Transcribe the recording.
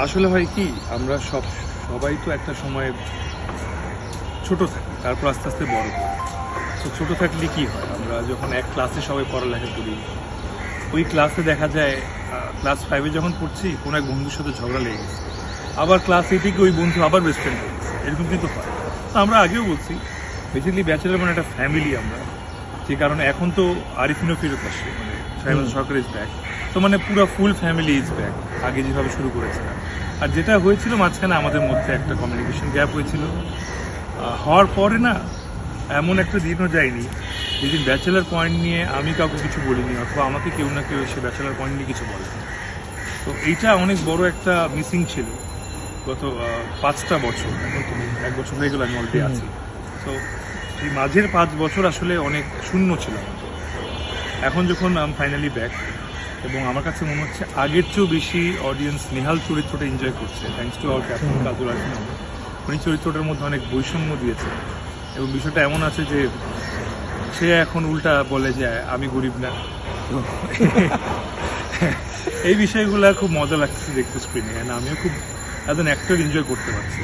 আসলে হয় কি আমরা সবাই তো একটা সময় ছোট থাকি, তারপর আস্তে আস্তে বড় হই। তো ছোট থাকলে কি হয়, আমরা যখন এক ক্লাসে সবাই পড়ালেখা করি, ওই ক্লাসে দেখা যায় ক্লাস 5-এ যখন পড়ছি কোনো এক বন্ধুর সাথে ঝগড়া লেগে গেছে, আবার ক্লাস 8-এ ওই বন্ধু আবার বেস্ট ফ্রেন্ড হয়ে গেছে, এরকম কিন্তু হয়। তো আমরা আগেও বলছি বেসিক্যালি ব্যাচেলার মানে একটা ফ্যামিলি আমরা, যে কারণে এখন তো আরিফিনও ফেরত আসছে, মানে সাইমন সরকার ইজ ব্যাক। তো মানে পুরো ফুল ফ্যামিলি ইজ ব্যাক, আগে যেভাবে শুরু করেছিলাম। আর যেটা হয়েছিল মাঝখানে আমাদের মধ্যে একটা কমিউনিকেশন গ্যাপ হয়েছিল, হওয়ার পরে না এমন একটা দিনও যায়নি যেদিন ব্যাচেলার পয়েন্ট নিয়ে আমি কাউকে কিছু বলিনি, অথবা আমাকে কেউ না কেউ এসে ব্যাচেলার পয়েন্ট নিয়ে কিছু বলে। তো এইটা অনেক বড় একটা মিসিং ছিল গত 5টা বছর। এখন তো 1 বছর হয়ে গেল আমি অলরেডি আছি। তো এই মাঝের 5 বছর আসলে অনেক শূন্য ছিল আমার। এখন যখন আমি ফাইনালি ব্যাক, এবং আমার কাছে মনে হচ্ছে আগের চেয়েও বেশি অডিয়েন্স নেহাল চরিত্রটা এনজয় করছে, থ্যাঙ্কস টু আওয়ার ক্যাপ্টেন কাজল আরিফিন। উনি চরিত্রটার মধ্যে অনেক বৈষম্য দিয়েছে, এবং বিষয়টা এমন আছে যে সে এখন উল্টা বলে যে আমি গরিব না। তো এই বিষয়গুলো খুব মজা লাগছে দেখতে স্ক্রিনে, আমিও খুব অ্যাজ অ্যান অ্যাক্টর এনজয় করতে পারছি।